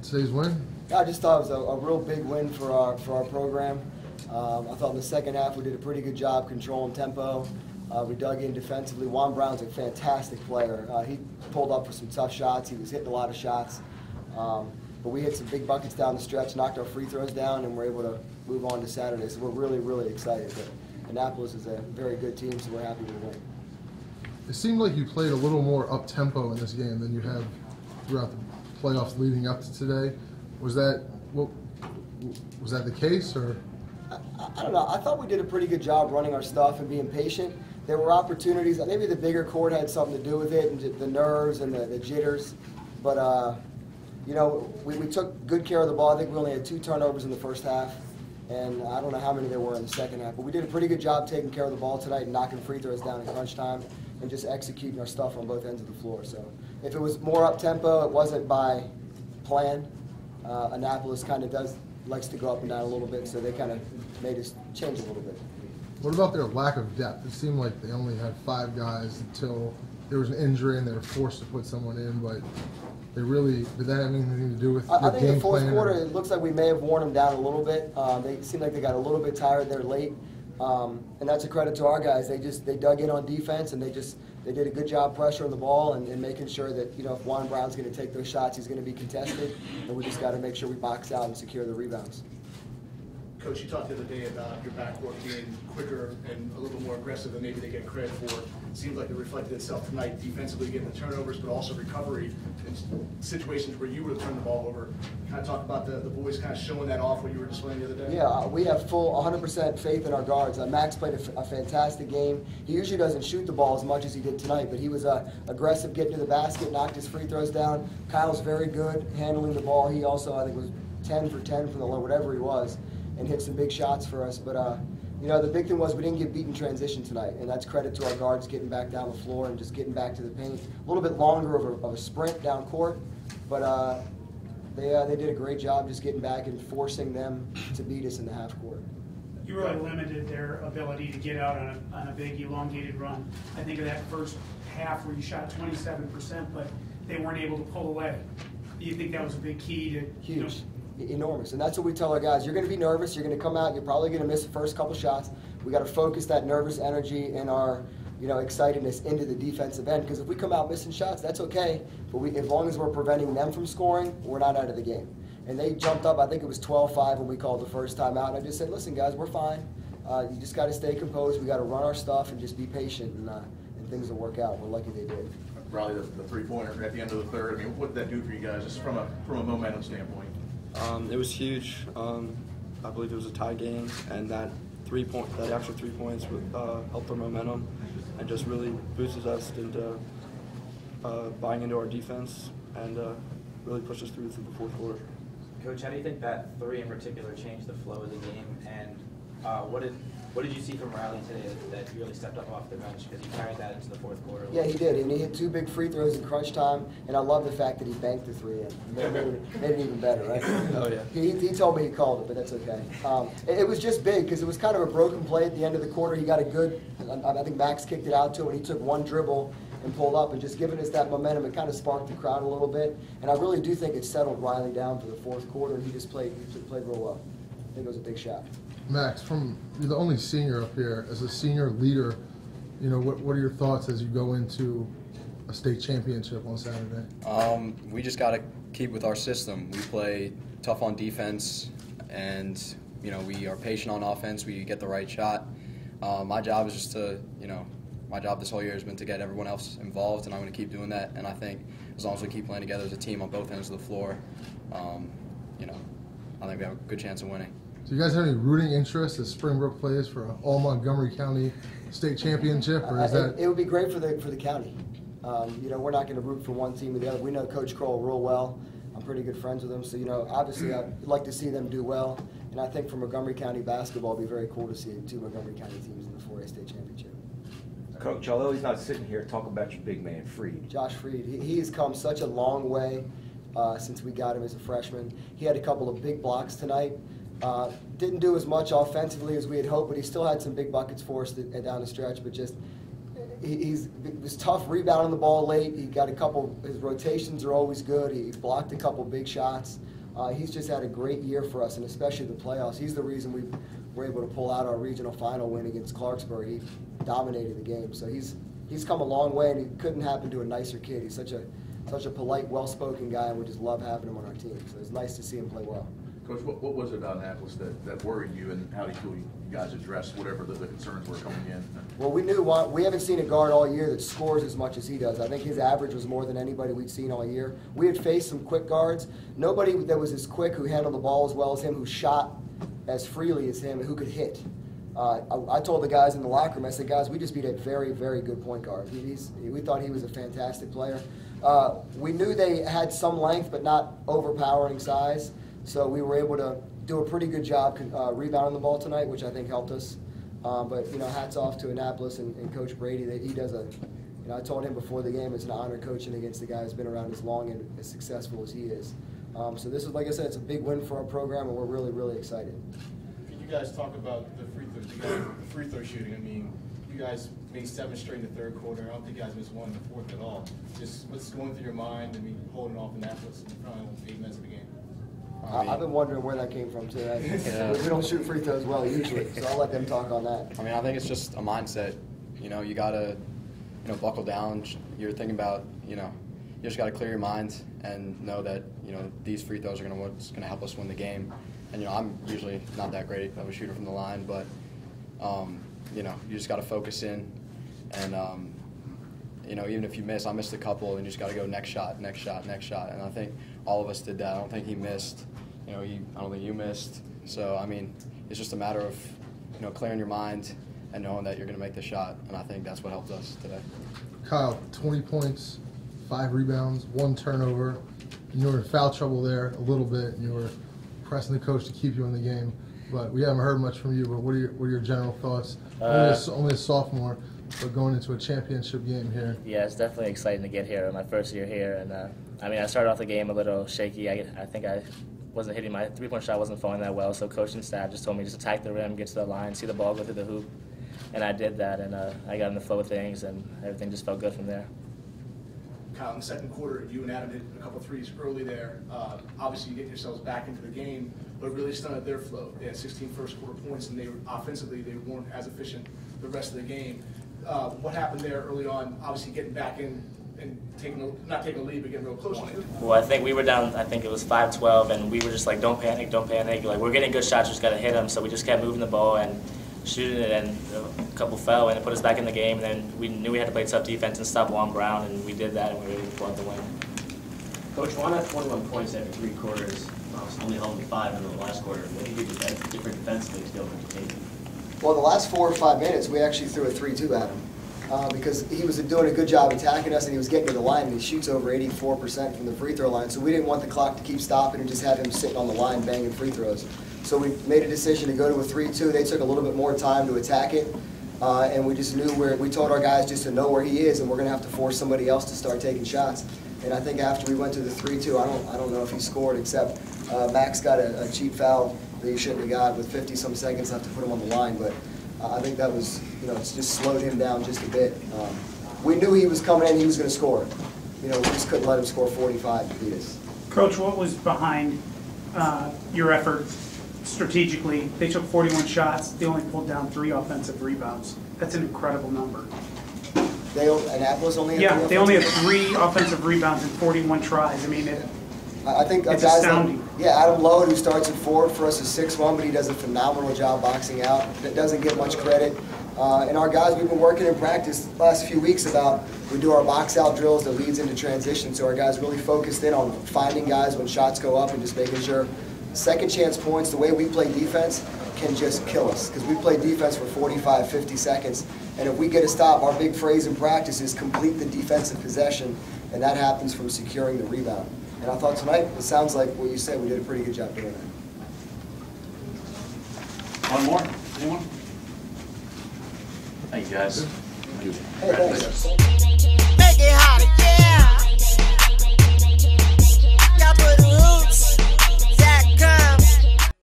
today's win? I just thought it was a real big win for our program. I thought in the second half we did a pretty good job controlling tempo. We dug in defensively. Juan Brown's a fantastic player. He pulled up for some tough shots. He was hitting a lot of shots. But we hit some big buckets down the stretch, knocked our free throws down, and we're able to move on to Saturday. So we're really, really excited. But Annapolis is a very good team, so we're happy to win. It seemed like you played a little more up-tempo in this game than you have throughout the playoffs leading up to today. Was that the case, or? I don't know. I thought we did a pretty good job running our stuff and being patient. There were opportunities. Maybe the bigger court had something to do with it, and the nerves and the jitters. But, you know, we took good care of the ball. I think we only had 2 turnovers in the first half, and I don't know how many there were in the second half. But we did a pretty good job taking care of the ball tonight and knocking free throws down in crunch time and just executing our stuff on both ends of the floor. So if it was more up-tempo, it wasn't by plan. Annapolis kind of likes to go up and down a little bit, so they kind of made us change a little bit. What about their lack of depth? It seemed like they only had 5 guys until there was an injury and they were forced to put someone in, but did that have anything to do with I think game the fourth plan, quarter, it looks like we may have worn them down a little bit. They seemed like they got a little bit tired there late, and that's a credit to our guys. They dug in on defense, and they did a good job pressuring the ball and making sure that, you know, if Juan Brown's going to take those shots, he's going to be contested, and we just got to make sure we box out and secure the rebounds. Coach, you talked the other day about your backcourt being quicker and a little more aggressive than maybe they get credit for. It seems like it reflected itself tonight, defensively getting the turnovers, but also recovery in situations where you would have turned the ball over. Kind of talk about the boys kind of showing that off what you were displaying the other day. Yeah, we have full 100% faith in our guards. Max played a fantastic game. He usually doesn't shoot the ball as much as he did tonight, but he was aggressive getting to the basket, knocked his free throws down. Kyle's very good handling the ball. He also, I think, was 10 for 10 from the low, whatever he was, and hit some big shots for us. But, you know, the big thing was we didn't get beat in transition tonight, and that's credit to our guards getting back down the floor and just getting back to the paint. A little bit longer of a sprint down court, but they did a great job just getting back and forcing them to beat us in the half court. You really limited their ability to get out on a big elongated run. I think of that first half where you shot 27%, but they weren't able to pull away. Do you think that was a big key to? Huge. Enormous, and that's what we tell our guys. You're going to be nervous. You're going to come out. You're probably going to miss the first couple shots. We got to focus that nervous energy and our, you know, excitedness into the defensive end. Because if we come out missing shots, that's okay. But as long as we're preventing them from scoring, we're not out of the game. And they jumped up. I think it was 12-5 when we called the first time out. And I just said, listen, guys, we're fine. You just got to stay composed. We got to run our stuff and just be patient, and things will work out. We're lucky they did. Probably the three-pointer at the end of the third. I mean, what did that do for you guys, just from a momentum standpoint? It was huge. I believe it was a tie game, and that extra 3 points would help our momentum and just really boosted us into buying into our defense and really pushed us through the fourth quarter. Coach, how do you think that 3 in particular changed the flow of the game, and what did you see from Riley today that really stepped up off the bench, because he carried that into the fourth quarter? Yeah, he did, and he hit 2 big free throws in crunch time, and I love the fact that he banked the 3 in. Made it even better, right? Oh, yeah. He told me he called it, but that's okay. It was just big, because it was kind of a broken play at the end of the quarter. He got a good, I think Max kicked it out to him, and he took 1 dribble and pulled up, and just giving us that momentum, it kind of sparked the crowd a little bit, and I really do think it settled Riley down for the fourth quarter, and he just played real well. I think it was a big shot. Max, you're the only senior up here. As a senior leader, you know, what are your thoughts as you go into a state championship on Saturday? We just got to keep with our system. We play tough on defense, and, you know, we are patient on offense. We get the right shot. My job is just to, you know, my job this whole year has been to get everyone else involved, and I'm going to keep doing that. And I think as long as we keep playing together as a team on both ends of the floor, you know, I think we have a good chance of winning. Do you guys have any rooting interest as Springbrook plays for an all-Montgomery County state championship, or is that? It would be great for the county. You know, we're not going to root for one team or the other. We know Coach Kroll real well. I'm pretty good friends with him, so, you know, obviously I'd like to see them do well. And I think for Montgomery County basketball, it'd be very cool to see 2 Montgomery County teams in the 4A state championship. Coach, although he's not sitting here, talk about your big man, Freed. Josh Freed. He has come such a long way since we got him as a freshman. He had a couple of big blocks tonight. Didn't do as much offensively as we had hoped, but he still had some big buckets for us down the stretch. But just, he was tough rebounding the ball late. He got a couple, his rotations are always good. He blocked a couple big shots. He's just had a great year for us, and especially the playoffs. He's the reason we were able to pull out our regional final win against Clarksburg. He dominated the game. So he's come a long way, and it couldn't happen to a nicer kid. He's such a polite, well-spoken guy, and we just love having him on our team. So it's nice to see him play well. Coach, what was it about Annapolis that worried you, and how do you feel you guys addressed whatever the concerns were coming in? Well, we haven't seen a guard all year that scores as much as he does. I think his average was more than anybody we'd seen all year. We had faced some quick guards. Nobody that was as quick, who handled the ball as well as him, who shot as freely as him, and who could hit. I told the guys in the locker room, I said, guys, we just beat a very, very good point guard. We thought he was a fantastic player. We knew they had some length, but not overpowering size. So we were able to do a pretty good job rebounding the ball tonight, which I think helped us. But hats off to Annapolis and Coach Brady. That he does I told him before the game, it's an honor coaching against the guy who's been around as long and as successful as he is. So this is, like I said, it's a big win for our program, and we're really, really excited. Can you guys talk about the free throw shooting? I mean, you guys made 7 straight in the third quarter. I don't think you guys missed one in the fourth at all. Just what's going through your mind? I mean, holding off Annapolis in the final 8 minutes of the game. I've been wondering where that came from too. We don't shoot free throws well usually, so I'll let them talk on that. I mean, I think it's just a mindset. You gotta, buckle down. You're thinking about, you just gotta clear your mind and know that, these free throws are what's gonna help us win the game. And I'm usually not that great of a shooter from the line, but you just gotta focus in, and even if you miss, I missed a couple, and you just gotta go next shot, next shot, next shot. And I think all of us did that. I don't think he missed. I don't think you missed. So, I mean, it's just a matter of, clearing your mind and knowing that you're going to make the shot. And I think that's what helped us today. Kyle, 20 points, 5 rebounds, 1 turnover. You were in foul trouble there a little bit, and you were pressing the coach to keep you in the game. But we haven't heard much from you. But what are your general thoughts? Only a sophomore, but going into a championship game here. Yeah, it's definitely exciting to get here. My first year here, and I started off the game a little shaky. I think I wasn't hitting my three-point shot, wasn't falling that well. So coach and staff just told me just attack the rim, get to the line, see the ball go through the hoop, and I did that. And I got in the flow of things, and everything just felt good from there. Kyle, in the second quarter, you and Adam hit a couple threes early there. Obviously, you get yourselves back into the game, but it really stunted their flow. They had 16 first-quarter points, and offensively they weren't as efficient the rest of the game. What happened there early on? Obviously, getting back in and not taking a lead, but getting real close to it. Well, I think we were down. I think it was 5-12, and we were just like, don't panic, don't panic. Like, we're getting good shots, just got to hit them. So we just kept moving the ball and shooting it, and a couple fell, and it put us back in the game. And then we knew we had to play tough defense and stop Juan Brown, and we did that, and we were able to pull out the win. Coach, why not 21 points after 3 quarters? Only held to 5 in the last quarter. What do you think is different defensively to be able to take? Well, the last 4 or 5 minutes, we actually threw a 3-2 at him. Because he was doing a good job attacking us, and he was getting to the line, and he shoots over 84% from the free throw line. So we didn't want the clock to keep stopping and just have him sitting on the line banging free throws. So we made a decision to go to a 3-2. They took a little bit more time to attack it, and we just knew we told our guys just to know where he is, and we're going to have to force somebody else to start taking shots. And I think after we went to the 3-2, I don't know if he scored, except Max got a cheap foul that he shouldn't have got with 50-some seconds left to put him on the line. But I think that was, it's just slowed him down just a bit. We knew he was coming in, he was going to score. We just couldn't let him score 45 to beat us. Coach, what was behind your effort strategically? They took 41 shots. They only pulled down 3 offensive rebounds. That's an incredible number. Annapolis only had 3 they only had 3 offensive rebounds in 41 tries. I mean, I think it's guys astounding. Adam Lowe, who starts at forward for us, is 6'1", but he does a phenomenal job boxing out. That doesn't get much credit. And our guys, we've been working in practice the last few weeks about, we do our box out drills that leads into transition. So our guys really focused in on finding guys when shots go up and just making sure second chance points, the way we play defense, can just kill us. Because we play defense for 45, 50 seconds. And if we get a stop, our big phrase in practice is complete the defensive possession. And that happens from securing the rebound. And I thought tonight, it sounds like what you said, we did a pretty good job doing that. One more? Anyone? Thank you, guys. Hey, thanks.